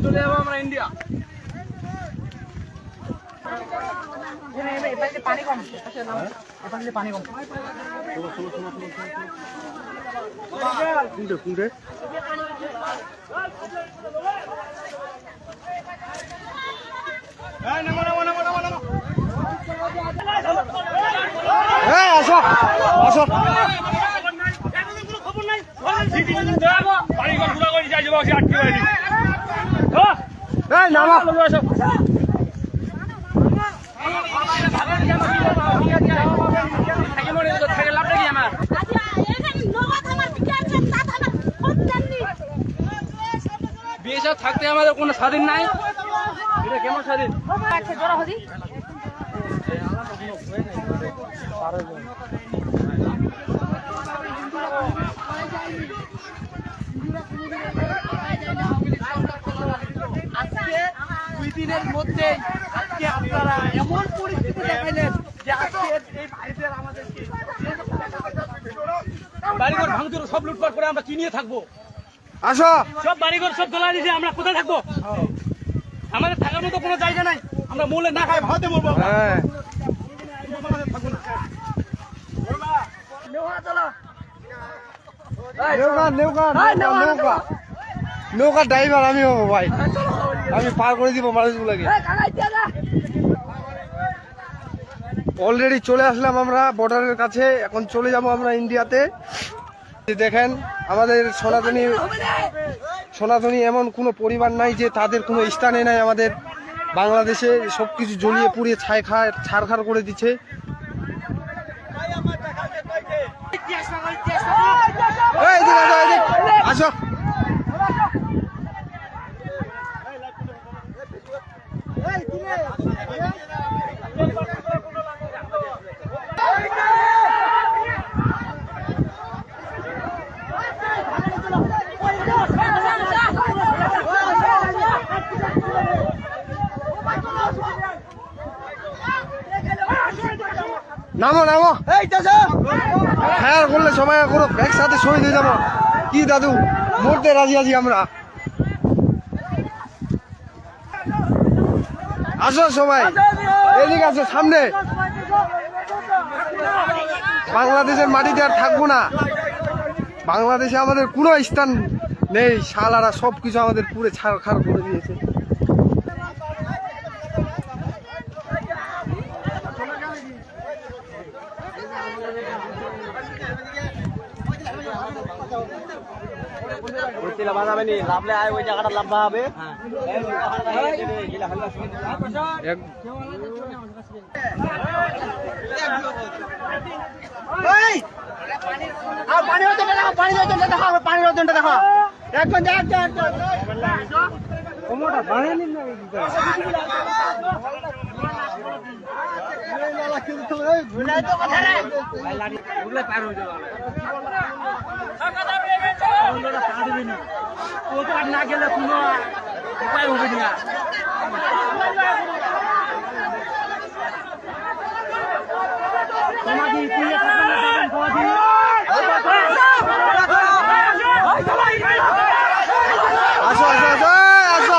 চলে যাবো আমরা ইন্ডিয়া। পানি কম, পানি কম। আসো আসো বিয়ে থাকতে আমাদের কোনো স্বাধীন নাই। এটা কেমন স্বাধীন? দুই দিনের মধ্যে আজকে আপনারা এমন পরিস্থিতি দেখাইলেন যে আজকে এই ভাইদের আমাদেরকে বাড়িঘর ভাঙচুর সব লুটপাট করে আমরা কি নিয়ে থাকবো? আসো সব বাড়িঘর সব তোলা দিয়েছে, আমরা কোথায় থাকবো? আমাদের থাকার মতো কোনো জায়গা নাই। আমরা মূলে না খাই ভাতে মরবো। নৌকা ড্রাইভার আমি হবো ভাই, আমি পার করে দিব মানুষগুলোকে। অলরেডি চলে আসলাম আমরা বর্ডারের কাছে, এখন চলে যাব আমরা ইন্ডিয়াতে। দেখেন আমাদের সনাতনী এমন কোনো পরিবার নাই যে তাদের কোনো স্থানে নাই। আমাদের বাংলাদেশে সবকিছু জ্বলিয়ে পুড়িয়ে ছাড়খাড় করে দিচ্ছে। আসো নামো নামো, হ্যাঁ করলে সময় করো, একসাথে শহীদ হয়ে যাবো। কি দাদু, মরতে রাজি আছি আমরা। আসো সবাই এদিকে আসো সামনে। বাংলাদেশের মাটিতে আর থাকবো না, বাংলাদেশে আমাদের কোনো স্থান নেই। শালারা সব কিছু আমাদের পুরো ছাড়খাড় করে দিয়েছে। লাভলে আয় ওই জায়গাটা লাভ হবে। পানির দেখো একজন না গেলে কোনো উপায় হবে না। আসো আসো আসো আসো,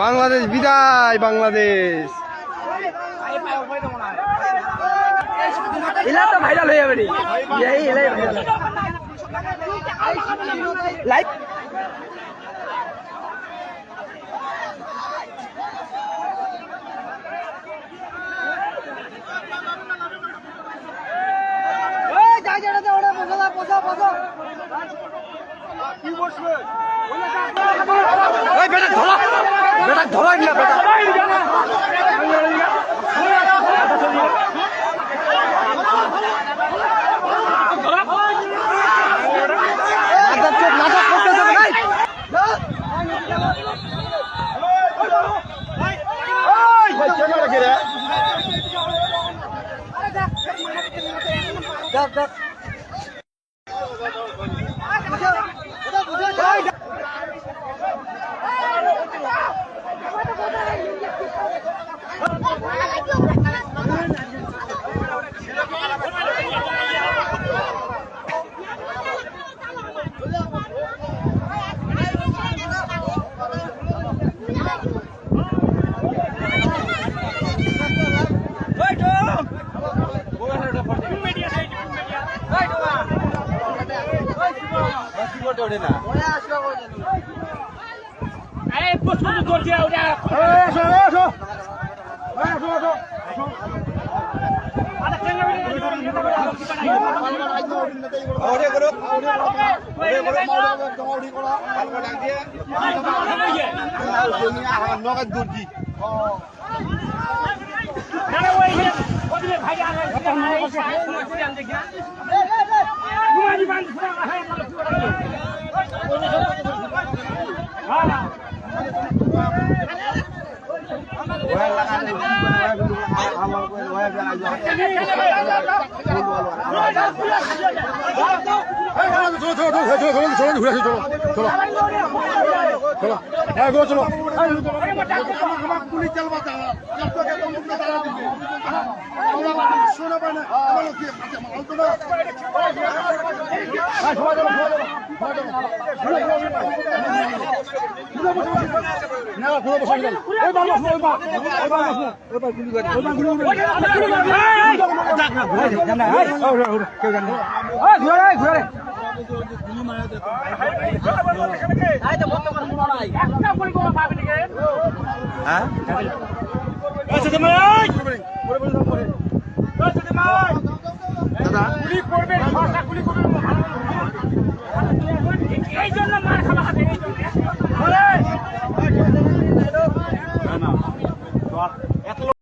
বাংলাদেশ বিদায়, বাংলাদেশ। এলা তো ভাইরাল হয়ে যাবে রে, এই এলাই ভাইরাল লাইভ। ওই জায়গাটা দে, ওটা বসো বসো। কি বসবে? ওই বেটা ধরা, বেটা ধরা না বেটা। নাটক করতে যাবে ভাই। এই জন্য মার খাওয়া হবে